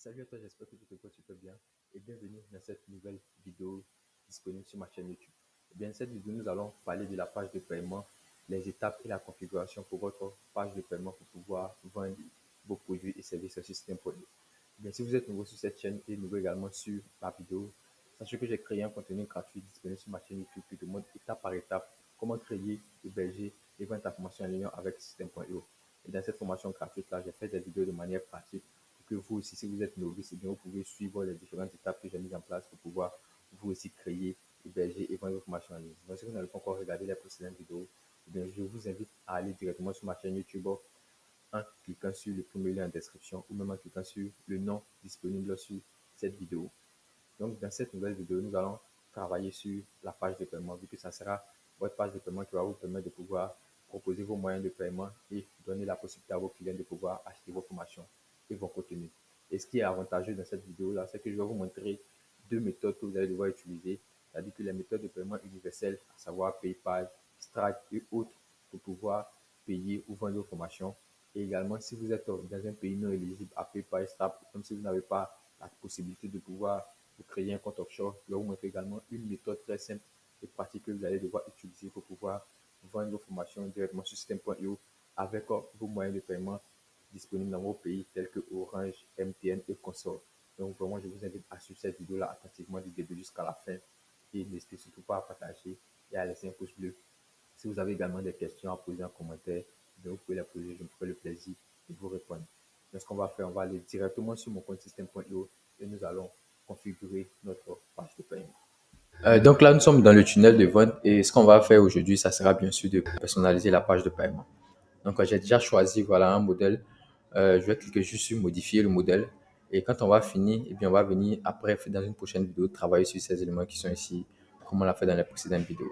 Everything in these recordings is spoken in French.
Salut à toi, j'espère que tu te portes super bien et bienvenue dans cette nouvelle vidéo disponible sur ma chaîne YouTube. Dans cette vidéo, nous allons parler de la page de paiement, les étapes et la configuration pour votre page de paiement pour pouvoir vendre vos produits et services sur Système.io. Si vous êtes nouveau sur cette chaîne et nouveau également sur ma vidéo, sachez que j'ai créé un contenu gratuit disponible sur ma chaîne YouTube qui te montre étape par étape comment créer, héberger et vendre ta formation en ligne avec Système.io. Et dans cette formation gratuite là, j'ai fait des vidéos de manière pratique que vous aussi, si vous êtes novice, vous pouvez suivre les différentes étapes que j'ai mises en place pour pouvoir vous aussi créer, héberger et vendre vos formations en ligne. Donc, si vous n'avez pas encore regardé les précédentes vidéos, je vous invite à aller directement sur ma chaîne YouTube en cliquant sur le premier lien en description ou même en cliquant sur le nom disponible sur cette vidéo. Donc, dans cette nouvelle vidéo, nous allons travailler sur la page de paiement, vu que ça sera votre page de paiement qui va vous permettre de pouvoir proposer vos moyens de paiement et donner la possibilité à vos clients de pouvoir acheter vos formations et vos contenus. Et ce qui est avantageux dans cette vidéo-là, c'est que je vais vous montrer deux méthodes que vous allez devoir utiliser, c'est-à-dire que les méthodes de paiement universelles, à savoir PayPal, Stripe et autres, pour pouvoir payer ou vendre vos formations. Et également, si vous êtes dans un pays non éligible à PayPal, Stripe, comme si vous n'avez pas la possibilité de pouvoir vous créer un compte offshore, je vais vous montrer également une méthode très simple et pratique que vous allez devoir utiliser pour pouvoir vendre vos formations directement sur Système.io avec vos moyens de paiement disponibles dans vos pays tels que Orange, MTN et consorts. Donc vraiment, je vous invite à suivre cette vidéo-là attentivement du début jusqu'à la fin et n'hésitez surtout pas à partager et à laisser un pouce bleu. Si vous avez également des questions à poser en commentaire, vous pouvez les poser, je me ferai le plaisir de vous répondre. Donc ce qu'on va faire, on va aller directement sur mon compte Système.io et nous allons configurer notre page de paiement. Donc là, nous sommes dans le tunnel de vente et ce qu'on va faire aujourd'hui, ça sera bien sûr de personnaliser la page de paiement. Donc, j'ai déjà choisi voilà, un modèle. Je vais cliquer juste sur modifier le modèle. Et quand on va finir, eh bien, on va venir après, dans une prochaine vidéo, travailler sur ces éléments qui sont ici, comme on l'a fait dans les précédentes vidéos.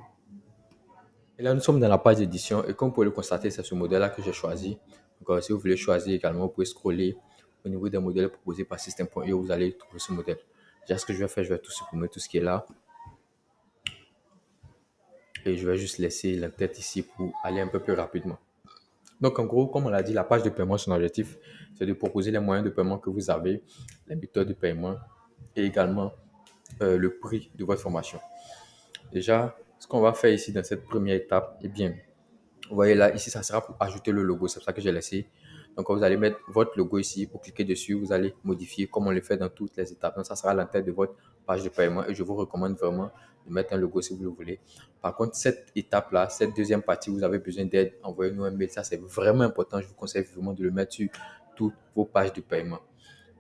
Et là, nous sommes dans la page d'édition et comme vous pouvez le constater, c'est ce modèle-là que j'ai choisi. Donc, si vous voulez choisir également, vous pouvez scroller au niveau des modèles proposés par Système.io, vous allez trouver ce modèle. Déjà, ce que je vais faire, je vais tout supprimer, tout ce qui est là. Et je vais juste laisser la tête ici pour aller un peu plus rapidement. Donc, en gros, comme on l'a dit, la page de paiement, son objectif, c'est de proposer les moyens de paiement que vous avez, les méthodes de paiement et également le prix de votre formation. Déjà, ce qu'on va faire ici dans cette première étape, eh bien, vous voyez là, ici, ça sera pour ajouter le logo. C'est pour ça que j'ai laissé. Donc, vous allez mettre votre logo ici. Pour cliquer dessus, vous allez modifier comme on le fait dans toutes les étapes. Donc, ça sera l'entête de votre page de paiement. Et je vous recommande vraiment de mettre un logo si vous le voulez. Par contre, cette étape-là, cette deuxième partie, vous avez besoin d'aide, envoyez-nous un mail. Ça, c'est vraiment important. Je vous conseille vraiment de le mettre sur toutes vos pages de paiement.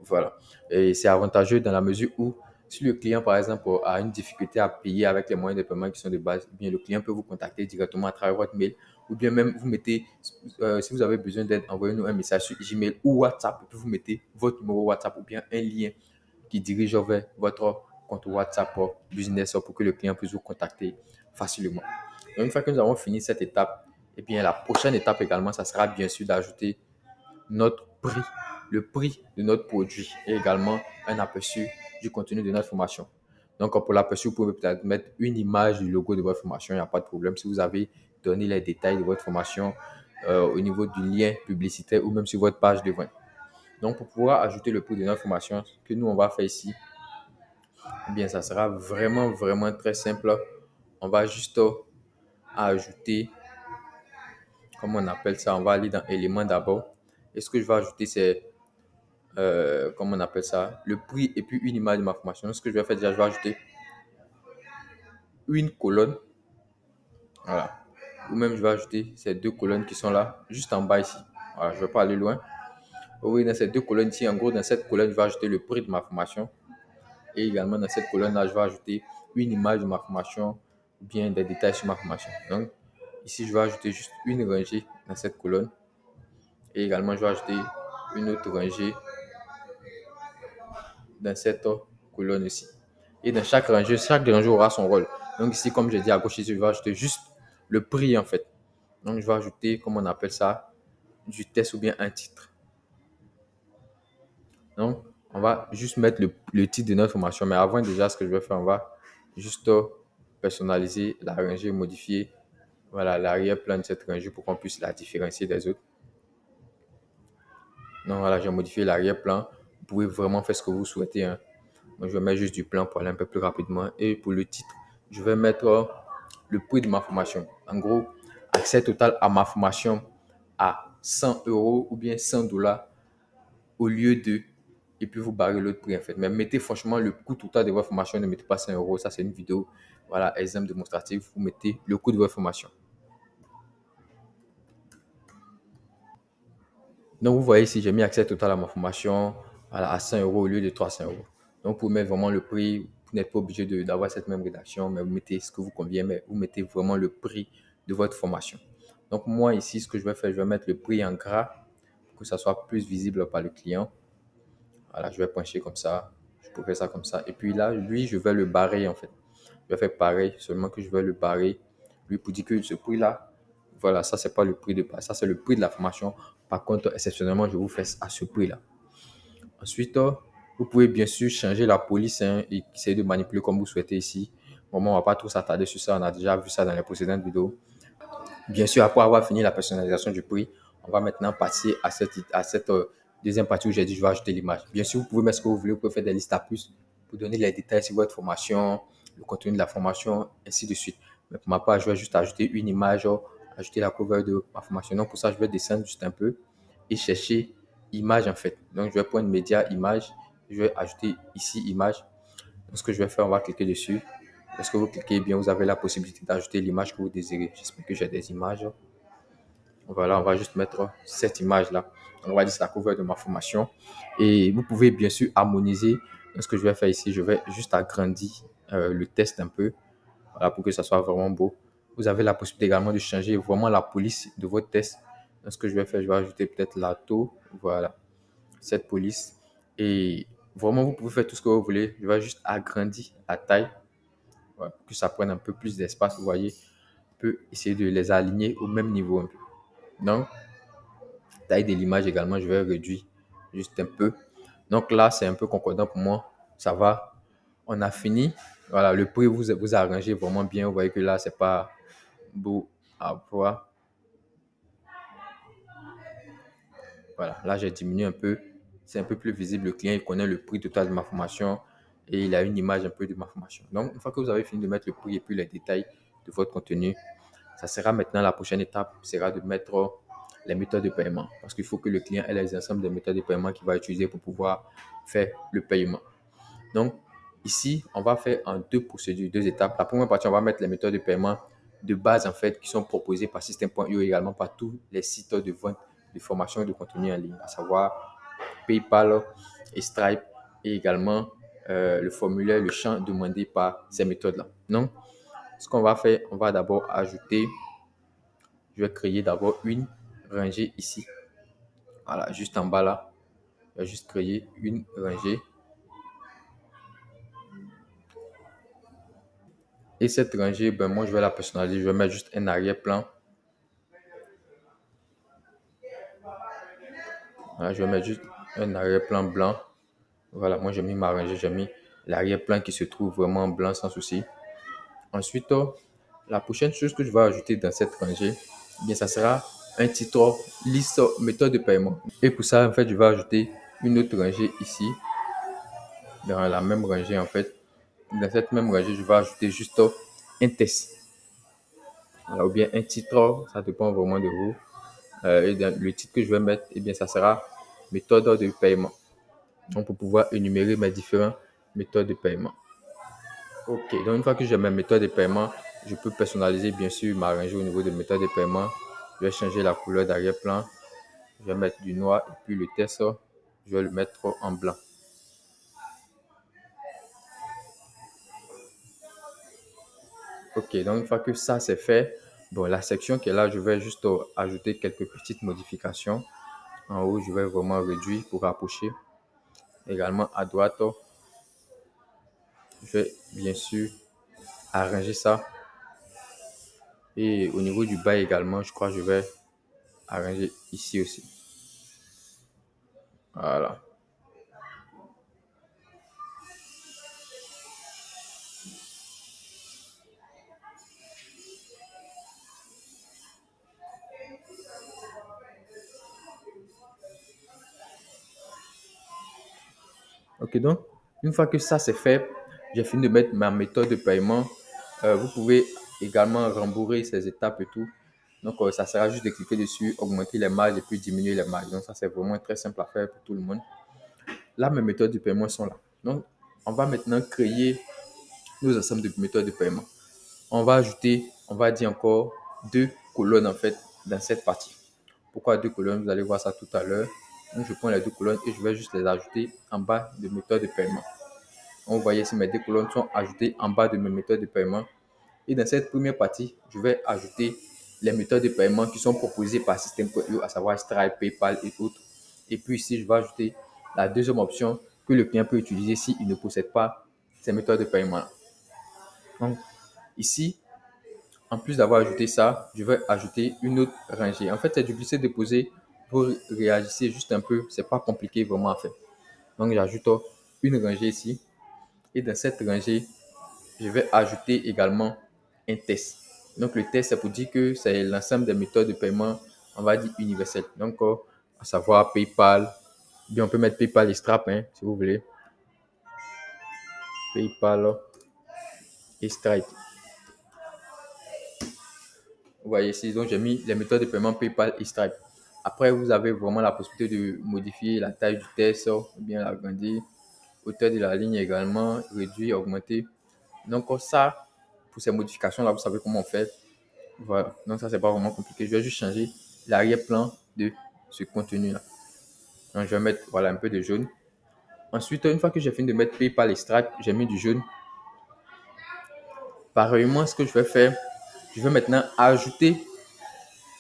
Voilà. Et c'est avantageux dans la mesure où si le client, par exemple, a une difficulté à payer avec les moyens de paiement qui sont de base, eh bien, le client peut vous contacter directement à travers votre mail ou bien même vous mettez, si vous avez besoin d'aide, envoyez-nous un message sur Gmail ou WhatsApp et puis vous mettez votre numéro WhatsApp ou bien un lien qui dirige vers votre compte WhatsApp business pour que le client puisse vous contacter facilement. Donc, une fois que nous avons fini cette étape, eh bien, la prochaine étape également, ça sera bien sûr d'ajouter notre prix, le prix de notre produit et également un aperçu du contenu de notre formation. Donc, pour l'aperçu, vous pouvez peut-être mettre une image du logo de votre formation, il n'y a pas de problème. Si vous avez donné les détails de votre formation au niveau du lien publicitaire ou même sur votre page de vente. Donc, pour pouvoir ajouter le prix de notre formation, ce que nous, on va faire ici, eh bien, ça sera vraiment très simple. On va juste ajouter, comment on appelle ça, on va aller dans éléments d'abord. Et ce que je vais ajouter, c'est comment on appelle ça, le prix et puis une image de ma formation. Ce que je vais faire déjà, je vais ajouter une colonne, voilà, ou même je vais ajouter ces deux colonnes qui sont là, juste en bas ici. Voilà, je ne vais pas aller loin. Oui, dans ces deux colonnes ici, en gros, dans cette colonne, je vais ajouter le prix de ma formation et également dans cette colonne-là, je vais ajouter une image de ma formation ou bien des détails sur ma formation. Donc, ici, je vais ajouter juste une rangée dans cette colonne et également, je vais ajouter une autre rangée dans cette colonne ici. Et dans chaque rangée aura son rôle. Donc ici, comme j'ai dit à gauche ici, je vais ajouter juste le prix en fait. Donc je vais ajouter, comme on appelle ça, du test ou bien un titre. Donc on va juste mettre le titre de notre formation. Mais avant déjà, ce que je vais faire, on va juste personnaliser la rangée, modifier voilà, l'arrière-plan de cette rangée pour qu'on puisse la différencier des autres. Donc voilà, j'ai modifié l'arrière-plan Vous pouvez vraiment faire ce que vous souhaitez, hein. Moi, je vais mettre juste du plan pour aller un peu plus rapidement. Et pour le titre, je vais mettre le prix de ma formation. En gros, accès total à ma formation à 100 euros ou bien 100 dollars au lieu de, et puis vous barrez l'autre prix en fait. Mais mettez franchement le coût total de votre formation, ne mettez pas 100 euros. Ça, c'est une vidéo, voilà, exemple démonstratif. Vous mettez le coût de votre formation. Donc, vous voyez ici, j'ai mis accès total à ma formation voilà, à 100 euros au lieu de 300 euros. Donc, pour mettre vraiment le prix, vous n'êtes pas obligé d'avoir cette même rédaction, mais vous mettez ce que vous convient, mais vous mettez vraiment le prix de votre formation. Donc, moi, ici, ce que je vais faire, je vais mettre le prix en gras pour que ça soit plus visible par le client. Voilà, je vais pencher comme ça. Je peux faire ça comme ça. Et puis là, lui, je vais le barrer en fait. Je vais faire pareil, seulement que je vais le barrer. Lui, pour dire que ce prix-là, voilà, ça, c'est pas le prix de base. Ça, c'est le prix de la formation. Par contre, exceptionnellement, je vous fais à ce prix-là. Ensuite, vous pouvez bien sûr changer la police hein, et essayer de manipuler comme vous souhaitez ici. Bon, on ne va pas trop s'attarder sur ça. On a déjà vu ça dans les précédentes vidéos. Bien sûr, après avoir fini la personnalisation du prix, on va maintenant passer à cette deuxième partie où j'ai dit je vais ajouter l'image. Bien sûr, vous pouvez mettre ce que vous voulez, vous pouvez faire des listes à plus pour donner les détails sur votre formation, le contenu de la formation, ainsi de suite. Mais pour ma part, je vais juste ajouter une image, ajouter la cover de ma formation. Donc pour ça, je vais descendre juste un peu et chercher image en fait. Donc je vais prendre média, image, je vais ajouter ici image. Donc ce que je vais faire, on va cliquer dessus. Lorsque vous cliquez bien, vous avez la possibilité d'ajouter l'image que vous désirez. J'espère que j'ai des images. Voilà, on va juste mettre cette image-là. On va dire c'est la cover de ma formation. Et vous pouvez bien sûr harmoniser. Ce que je vais faire ici, je vais juste agrandir le test un peu. Voilà, pour que ça soit vraiment beau. Vous avez la possibilité également de changer vraiment la police de votre test. Donc, ce que je vais faire, je vais ajouter peut-être la taux. Voilà, cette police. Et vraiment, vous pouvez faire tout ce que vous voulez. Je vais juste agrandir la taille. Ouais, pour que ça prenne un peu plus d'espace. Vous voyez, on peut essayer de les aligner au même niveau un peu. Donc, taille de l'image également, je vais réduire juste un peu. Donc là, c'est un peu concordant pour moi. Ça va. On a fini. Voilà, le prix vous arrangez vraiment bien. Vous voyez que là, c'est pas beau à voir. Voilà, là, j'ai diminué un peu. C'est un peu plus visible. Le client, il connaît le prix total de ma formation et il a une image un peu de ma formation. Donc, une fois que vous avez fini de mettre le prix et puis les détails de votre contenu, ça sera maintenant la prochaine étape, sera de mettre les méthodes de paiement. Parce qu'il faut que le client ait les ensembles de méthodes de paiement qu'il va utiliser pour pouvoir faire le paiement. Donc, ici, on va faire en deux procédures, deux étapes. La première partie, on va mettre les méthodes de paiement de base, en fait, qui sont proposées par System.io également par tous les sites de vente de formation et de contenu en ligne, à savoir PayPal et Stripe et également le formulaire, le champ demandé par ces méthodes-là. Donc, ce qu'on va faire, on va d'abord ajouter, je vais créer d'abord une rangée ici. Voilà, juste en bas là, je vais juste créer une rangée. Et cette rangée, ben moi, je vais la personnaliser. Je vais mettre juste un arrière-plan. Voilà, je vais mettre juste un arrière-plan blanc. Voilà, moi, j'ai mis ma rangée. J'ai mis l'arrière-plan qui se trouve vraiment blanc sans souci. Ensuite, la prochaine chose que je vais ajouter dans cette rangée, eh bien, ça sera un titre liste méthode de paiement. Et pour ça, en fait, je vais ajouter une autre rangée ici, dans la même rangée, en fait. Dans cette même rangée, je vais ajouter juste un test. Alors, ou bien un titre, ça dépend vraiment de vous. Et dans le titre que je vais mettre, eh bien, ça sera méthode de paiement. Donc, pour pouvoir énumérer mes différentes méthodes de paiement. Ok, donc une fois que j'ai mes méthodes de paiement, je peux personnaliser, bien sûr, m'arranger au niveau de méthode de paiement. Je vais changer la couleur d'arrière-plan. Je vais mettre du noir et puis le texte, je vais le mettre en blanc. Ok, donc une fois que ça c'est fait, bon, la section qui est là, je vais juste ajouter quelques petites modifications. En haut, je vais vraiment réduire pour rapprocher. Également à droite, je vais bien sûr arranger ça. Et au niveau du bas également, je crois que je vais arranger ici aussi. Voilà. Ok, donc, une fois que ça c'est fait, j'ai fini de mettre ma méthode de paiement. Vous pouvez également rembourrer ces étapes et tout. Donc, ça sera juste de cliquer dessus, augmenter les marges et puis diminuer les marges. Donc, ça, c'est vraiment très simple à faire pour tout le monde. Là, mes méthodes de paiement sont là. Donc, on va maintenant créer nos ensembles de méthodes de paiement. On va ajouter, on va dire encore deux colonnes en fait dans cette partie. Pourquoi deux colonnes? Vous allez voir ça tout à l'heure. Donc, je prends les deux colonnes et je vais juste les ajouter en bas de méthode de paiement. On voit ici mes deux colonnes sont ajoutées en bas de mes méthodes de paiement. Et dans cette première partie, je vais ajouter les méthodes de paiement qui sont proposées par System.io, à savoir Stripe, PayPal et autres. Et puis ici, je vais ajouter la deuxième option que le client peut utiliser s'il ne possède pas ces méthodes de paiement. Donc ici, en plus d'avoir ajouté ça, je vais ajouter une autre rangée. En fait, c'est du glisser-déposer. Vous réagissez juste un peu. C'est pas compliqué vraiment à faire. Donc, j'ajoute une rangée ici. Et dans cette rangée, je vais ajouter également un test. Donc, le test, c'est pour dire que c'est l'ensemble des méthodes de paiement, on va dire universelles. Donc, à savoir PayPal. Bien, on peut mettre PayPal et Stripe, hein, si vous voulez. PayPal et Stripe. Vous voyez ici, donc j'ai mis les méthodes de paiement PayPal et Stripe. Après, vous avez vraiment la possibilité de modifier la taille du test, ou bien l'agrandir, hauteur de la ligne également, réduire, augmenter. Donc ça, pour ces modifications-là, vous savez comment on fait. Voilà, donc ça, c'est pas vraiment compliqué. Je vais juste changer l'arrière-plan de ce contenu-là. Donc, je vais mettre voilà, un peu de jaune. Ensuite, une fois que j'ai fini de mettre PayPal et Stripe, j'ai mis du jaune. Pareillement, ce que je vais faire, je vais maintenant ajouter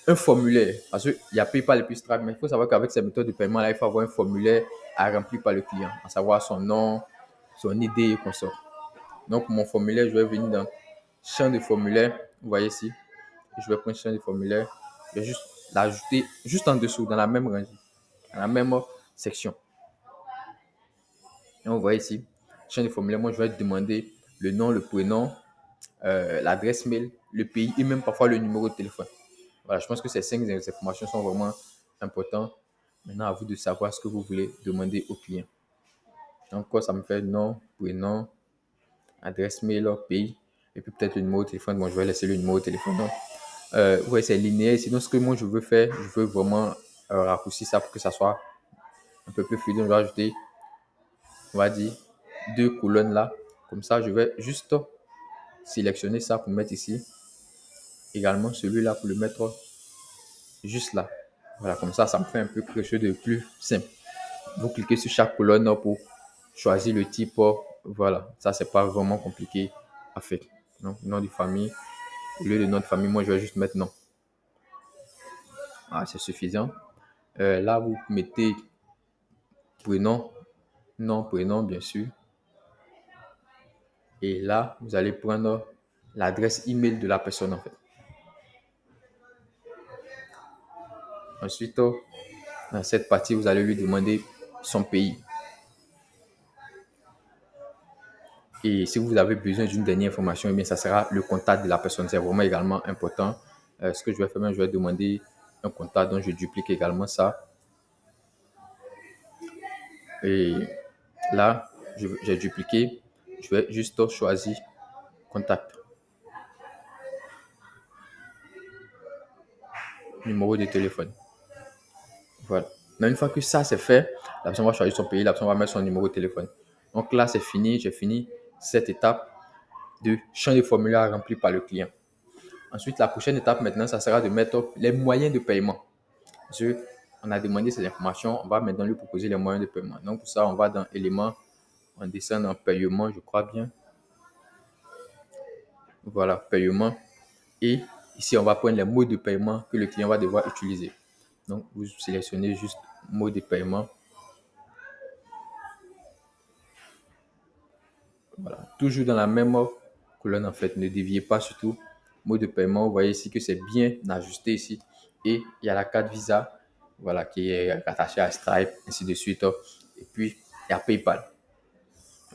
un formulaire. Parce qu'il y a PayPal et puis Stripe, mais il faut savoir qu'avec ces méthodes de paiement, là, il faut avoir un formulaire à remplir par le client, à savoir son nom, son ID et consort. Donc, mon formulaire, je vais venir dans champ de formulaire. Vous voyez ici, je vais prendre champ de formulaire. Je vais juste l'ajouter juste en dessous, dans la même rangée, dans la même section. Et vous voyez ici, champ de formulaire, moi, je vais demander le nom, le prénom, l'adresse mail, le pays et même parfois le numéro de téléphone. Voilà, je pense que ces 5 informations sont vraiment importantes. Maintenant, à vous de savoir ce que vous voulez demander au client. Donc, quoi, ça me fait nom, prénom, adresse mail, pays, et puis peut-être le numéro de téléphone. Bon, je vais laisser le numéro de téléphone. Donc, ouais, c'est linéaire. Sinon, ce que moi, je veux faire, je veux vraiment raccourcir ça pour que ça soit un peu plus fluide. On va ajouter, on va dire, deux colonnes là. Comme ça, je vais juste sélectionner ça pour mettre ici. Également, celui-là pour le mettre juste là. Voilà, comme ça me fait un peu quelque chose de plus simple. Vous cliquez sur chaque colonne pour choisir le type. Voilà, ça, c'est pas vraiment compliqué à faire. Donc, nom de famille. Au lieu de nom de famille, moi, je vais juste mettre nom. Ah, c'est suffisant. Là, vous mettez prénom, nom, prénom, bien sûr. Et là, vous allez prendre l'adresse email de la personne, en fait. Ensuite, dans cette partie, vous allez lui demander son pays. Et si vous avez besoin d'une dernière information, eh bien, ça sera le contact de la personne. C'est vraiment également important. Ce que je vais faire, je vais demander un contact, donc je duplique également ça. Et là, j'ai dupliqué. Je vais juste choisir contact. Numéro de téléphone. Voilà. Mais une fois que ça c'est fait, la personne va choisir son pays, la personne va mettre son numéro de téléphone. Donc là, c'est fini. J'ai fini cette étape de champ de formulaire rempli par le client. Ensuite, la prochaine étape maintenant, ça sera de mettre les moyens de paiement. Parce qu'on a demandé ces informations, on va maintenant lui proposer les moyens de paiement. Donc pour ça, on va dans éléments, on descend dans paiement, je crois bien. Voilà, paiement. Et ici, on va prendre les mots de paiement que le client va devoir utiliser. Donc, vous sélectionnez juste mot de paiement. Voilà, toujours dans la même colonne en fait, ne déviez pas surtout. Mot de paiement, vous voyez ici que c'est bien ajusté ici. Et il y a la carte Visa, voilà, qui est attachée à Stripe, ainsi de suite. Et puis, il y a PayPal.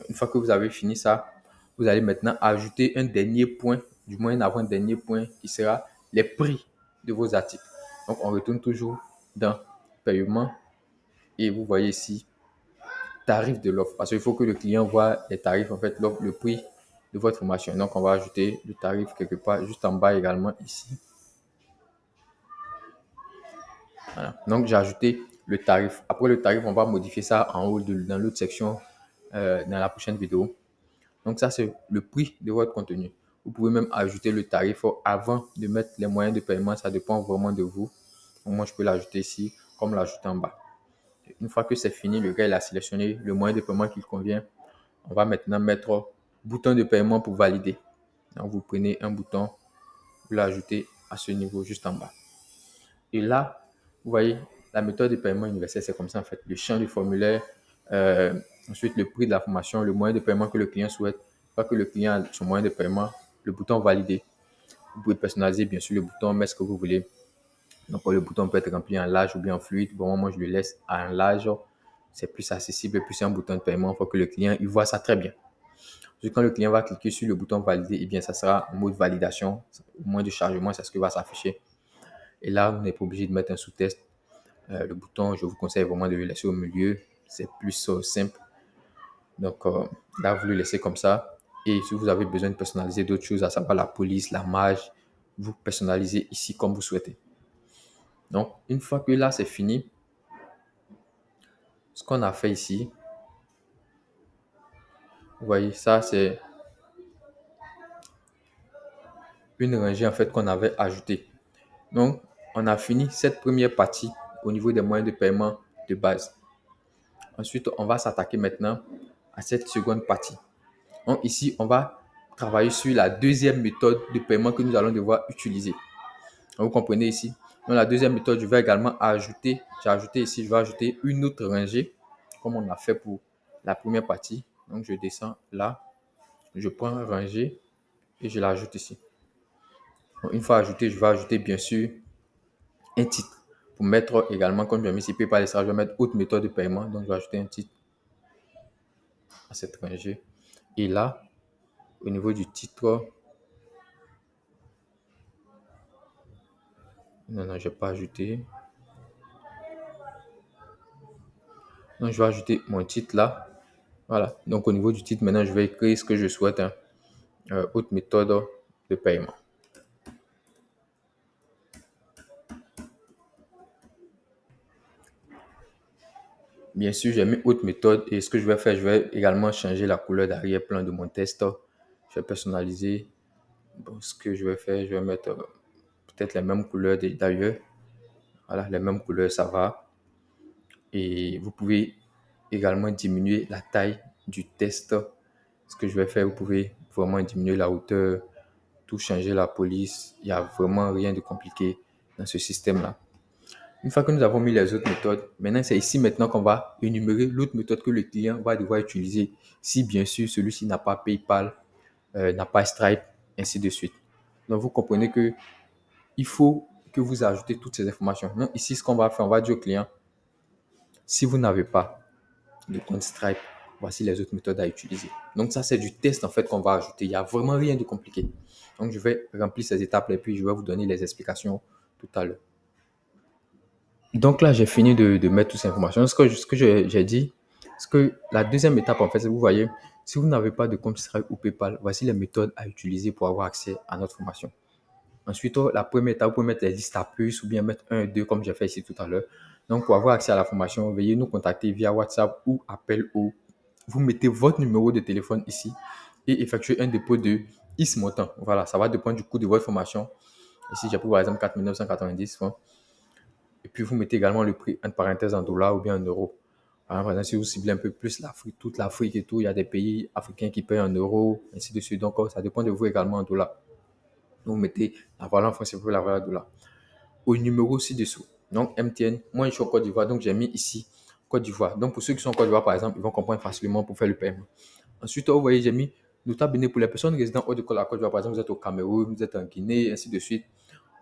Une fois que vous avez fini ça, vous allez maintenant ajouter un dernier point, du moins avoir un dernier point qui sera les prix de vos articles. Donc, on retourne toujours dans paiement et vous voyez ici tarif de l'offre. Parce qu'il faut que le client voit les tarifs, en fait, le prix de votre formation. Donc, on va ajouter le tarif quelque part juste en bas également ici. Voilà. Donc, j'ai ajouté le tarif. Après le tarif, on va modifier ça en haut dans l'autre section dans la prochaine vidéo. Donc, ça, c'est le prix de votre contenu. Vous pouvez même ajouter le tarif avant de mettre les moyens de paiement. Ça dépend vraiment de vous. Donc, moi, je peux l'ajouter ici, comme l'ajouter en bas. Une fois que c'est fini, le gars il a sélectionné le moyen de paiement qui convient. On va maintenant mettre bouton de paiement pour valider. Donc, vous prenez un bouton, vous l'ajoutez à ce niveau juste en bas. Et là, vous voyez, la méthode de paiement universel, c'est comme ça en fait. Le champ du formulaire, ensuite le prix de la formation, le moyen de paiement que le client souhaite. Une fois que le client a son moyen de paiement, le bouton valider. Vous pouvez personnaliser bien sûr le bouton, mettre ce que vous voulez. Donc le bouton peut être rempli en large ou bien en fluide. Bon, moi je le laisse en large. C'est plus accessible et puis c'est un bouton de paiement. Il faut que le client il voit ça très bien. Donc, quand le client va cliquer sur le bouton valider, eh bien ça sera en mode validation. Au moins de chargement, c'est ce qui va s'afficher. Et là, vous n'êtes pas obligé de mettre un sous-test. Le bouton, je vous conseille vraiment de le laisser au milieu. C'est plus simple. Donc là, vous le laissez comme ça. Et si vous avez besoin de personnaliser d'autres choses, à savoir la police, la marge, vous personnalisez ici comme vous souhaitez. Donc, une fois que là, c'est fini, ce qu'on a fait ici, vous voyez, ça, c'est une rangée en fait qu'on avait ajoutée. Donc, on a fini cette première partie au niveau des moyens de paiement de base. Ensuite, on va s'attaquer maintenant à cette seconde partie. Donc, ici, on va travailler sur la deuxième méthode de paiement que nous allons devoir utiliser. Donc, vous comprenez ici. Dans la deuxième méthode, je vais également ajouter, j'ai ajouté ici, je vais ajouter une autre rangée, comme on a fait pour la première partie. Donc, je descends là, je prends rangée et je l'ajoute ici. Donc, une fois ajouté, je vais ajouter bien sûr un titre pour mettre également, comme je mis ici, PayPal, je vais mettre autre méthode de paiement. Donc, je vais ajouter un titre à cette rangée. Et là, au niveau du titre, non, je n'ai pas ajouté. Donc, je vais ajouter mon titre là. Voilà. Donc, au niveau du titre, maintenant, je vais écrire ce que je souhaite. Autre méthode de paiement. Bien sûr, j'ai mis autre méthode et ce que je vais faire, je vais également changer la couleur d'arrière-plan de mon test. Je vais personnaliser. Bon, ce que je vais faire, je vais mettre peut-être les mêmes couleurs d'ailleurs. Voilà, les mêmes couleurs, ça va. Et vous pouvez également diminuer la taille du test. Ce que je vais faire, vous pouvez vraiment diminuer la hauteur, tout changer la police. Il n'y a vraiment rien de compliqué dans ce système-là. Une fois que nous avons mis les autres méthodes, maintenant c'est ici maintenant qu'on va énumérer l'autre méthode que le client va devoir utiliser si bien sûr celui-ci n'a pas PayPal, n'a pas Stripe, ainsi de suite. Donc vous comprenez que il faut que vous ajoutez toutes ces informations. Donc ici ce qu'on va faire, on va dire au client, si vous n'avez pas de compte Stripe, voici les autres méthodes à utiliser. Donc ça c'est du test en fait qu'on va ajouter. Il n'y a vraiment rien de compliqué. Donc je vais remplir ces étapes et puis je vais vous donner les explications tout à l'heure. Donc là, j'ai fini de mettre toutes ces informations. Ce que j'ai dit, c'est que la deuxième étape, en fait, vous voyez, si vous n'avez pas de compte Stripe ou PayPal, voici les méthodes à utiliser pour avoir accès à notre formation. Ensuite, la première étape, vous pouvez mettre les listes à puces ou bien mettre 1 et 2 comme j'ai fait ici tout à l'heure. Donc, pour avoir accès à la formation, veuillez nous contacter via WhatsApp ou appel ou vous mettez votre numéro de téléphone ici et effectuez un dépôt de X montant. Voilà, ça va dépendre du coût de votre formation. Ici, j'ai pris par exemple 4 990 francs. Et puis, vous mettez également le prix, entre parenthèses, en dollars ou bien en euros. Par exemple, si vous ciblez un peu plus l'Afrique, toute l'Afrique et tout, il y a des pays africains qui payent en euros, ainsi de suite. Donc, ça dépend de vous également en dollars. Donc, vous mettez la valeur en français pour la valeur en dollars. Au numéro ci-dessous. Donc, MTN, moi, je suis en Côte d'Ivoire, donc j'ai mis ici Côte d'Ivoire. Donc, pour ceux qui sont en Côte d'Ivoire, par exemple, ils vont comprendre facilement pour faire le paiement. Ensuite, vous voyez, j'ai mis notable béné pour les personnes résidant hors de la Côte d'Ivoire. Par exemple, vous êtes au Cameroun, vous êtes en Guinée, ainsi de suite.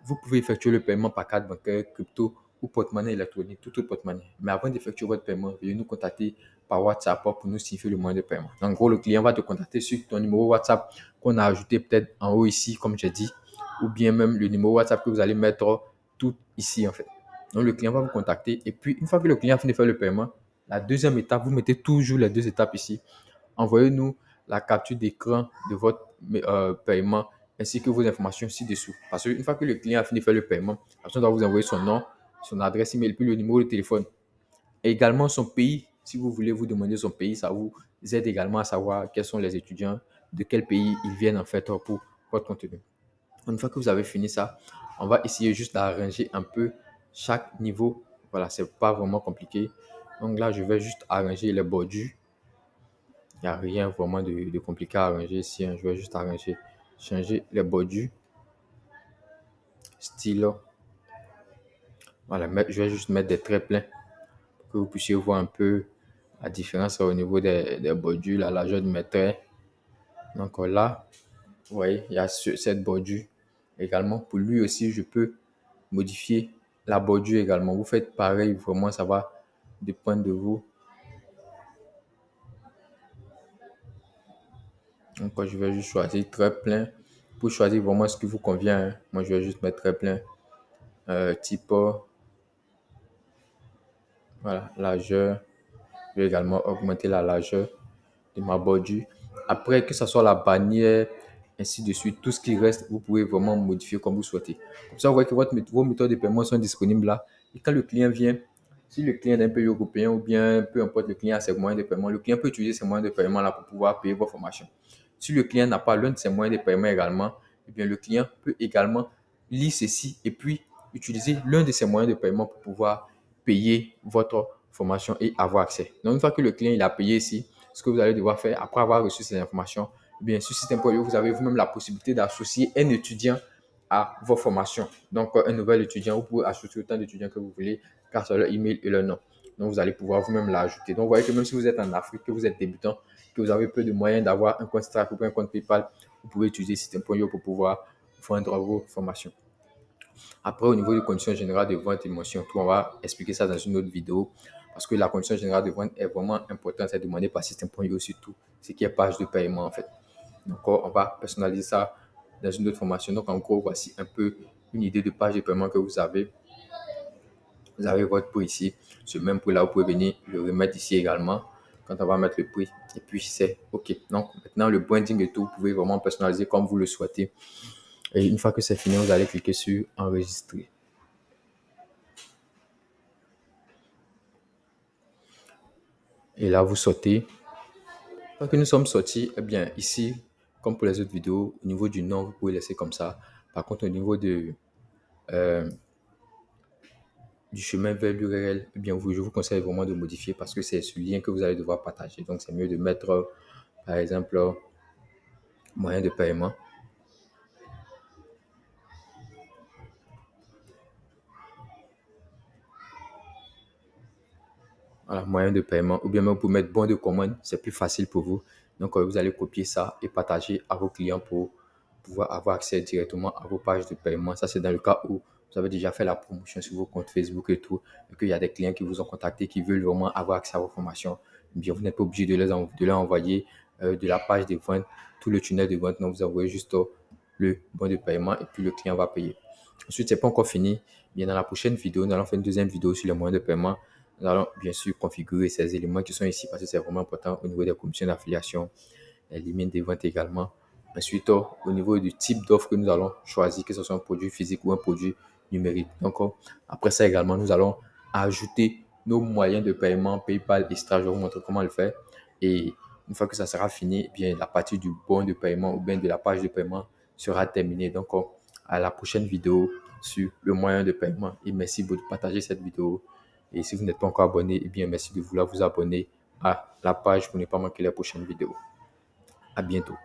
Vous pouvez effectuer le paiement par carte bancaire, crypto ou porte-monnaie électronique, tout autre porte-monnaie. Mais avant d'effectuer votre paiement, veuillez nous contacter par WhatsApp pour nous signifier le moyen de paiement. En gros, le client va te contacter sur ton numéro WhatsApp qu'on a ajouté peut-être en haut ici, comme j'ai dit, ou bien même le numéro WhatsApp que vous allez mettre tout ici en fait. Donc, le client va vous contacter et puis, une fois que le client a fini de faire le paiement, La deuxième étape, vous mettez toujours les deux étapes ici. Envoyez-nous la capture d'écran de votre paiement ainsi que vos informations ci-dessous. Parce qu'une fois que le client a fini de faire le paiement, la personne doit vous envoyer son nom, son adresse email, puis le numéro de téléphone. Et également son pays. Si vous voulez vous demander son pays, ça vous aide également à savoir quels sont les étudiants, de quel pays ils viennent en fait pour votre contenu. Une fois que vous avez fini ça, on va essayer juste d'arranger un peu chaque niveau. Voilà, c'est pas vraiment compliqué. Donc là, je vais juste arranger les bordures. Il n'y a rien vraiment de compliqué à arranger ici, hein. Je vais juste arranger, changer les bordures, stylo. Voilà, je vais juste mettre des traits pleins pour que vous puissiez voir un peu la différence au niveau des bordures, la largeur de mes traits. Donc là, vous voyez, il y a cette bordure également. Pour lui aussi, je peux modifier la bordure également. Vous faites pareil, vraiment, ça va dépendre de vous. Donc, je vais juste choisir très plein pour choisir vraiment ce qui vous convient, hein. Moi, je vais juste mettre très plein. Type, voilà, largeur. Je vais également augmenter la largeur de ma bordure. Après, que ce soit la bannière, ainsi de suite, tout ce qui reste, vous pouvez vraiment modifier comme vous souhaitez. Comme ça, vous voyez que vos méthodes de paiement sont disponibles là. Et quand le client vient, si le client est d'un pays européen ou bien peu importe le client a ses moyens de paiement, le client peut utiliser ces moyens de paiement là pour pouvoir payer vos formations. Si le client n'a pas l'un de ces moyens de paiement également, eh bien, le client peut également lire ceci et puis utiliser l'un de ces moyens de paiement pour pouvoir payer votre formation et avoir accès. Donc, une fois que le client il a payé ici, ce que vous allez devoir faire après avoir reçu ces informations, eh bien, sur Système.io, vous avez vous-même la possibilité d'associer un étudiant à vos formations. Donc, un nouvel étudiant, vous pouvez associer autant d'étudiants que vous voulez, car c'est leur email et leur nom. Donc, vous allez pouvoir vous-même l'ajouter. Donc, vous voyez que même si vous êtes en Afrique, que vous êtes débutant, que vous avez peu de moyens d'avoir un compte Stripe ou un compte PayPal, vous pouvez utiliser Système.io pour pouvoir vendre vos formations. Après, au niveau des conditions générales de vente et mention, tout, on va expliquer ça dans une autre vidéo parce que la condition générale de vente est vraiment importante, c'est demandé par Système.io surtout, ce qui est page de paiement en fait. Donc, on va personnaliser ça dans une autre formation. Donc, en gros, voici un peu une idée de page de paiement que vous avez. Vous avez votre prix ici. Ce même prix là, vous pouvez venir le remettre ici également quand on va mettre le prix. Et puis, c'est OK. Donc, maintenant, le branding et tout, vous pouvez vraiment personnaliser comme vous le souhaitez. Et une fois que c'est fini, vous allez cliquer sur enregistrer. Et là, vous sautez. Quand nous sommes sortis, eh bien, ici, comme pour les autres vidéos, au niveau du nom, vous pouvez laisser comme ça. Par contre, au niveau du chemin vers l'URL, eh bien, je vous conseille vraiment de modifier parce que c'est ce lien que vous allez devoir partager. Donc, c'est mieux de mettre, par exemple, moyen de paiement. Voilà, moyen de paiement. Ou bien même vous pouvez mettre bon de commande. C'est plus facile pour vous. Donc, vous allez copier ça et partager à vos clients pour pouvoir avoir accès directement à vos pages de paiement. Ça, c'est dans le cas où vous avez déjà fait la promotion sur vos comptes Facebook et tout, et qu'il y a des clients qui vous ont contacté, qui veulent vraiment avoir accès à vos formations. Bien, vous n'êtes pas obligé de leur envoyer de la page de vente, tout le tunnel de vente. Non, vous envoyez juste le bon de paiement et puis le client va payer. Ensuite, c'est pas encore fini. Bien, dans la prochaine vidéo, nous allons faire une deuxième vidéo sur les moyens de paiement. Nous allons bien sûr configurer ces éléments qui sont ici parce que c'est vraiment important au niveau des commissions d'affiliation, les limites des ventes également. Ensuite, au niveau du type d'offre que nous allons choisir, que ce soit un produit physique ou un produit numérique. Donc, après ça également, nous allons ajouter nos moyens de paiement, PayPal, etc. Je vais vous montrer comment le faire. Et une fois que ça sera fini, eh bien, la partie du bon de paiement ou bien de la page de paiement sera terminée. Donc, à la prochaine vidéo sur le moyen de paiement. Et merci de partager cette vidéo. Et si vous n'êtes pas encore abonné, eh bien, merci de vouloir vous abonner à la page pour ne pas manquer les prochaines vidéos. À bientôt.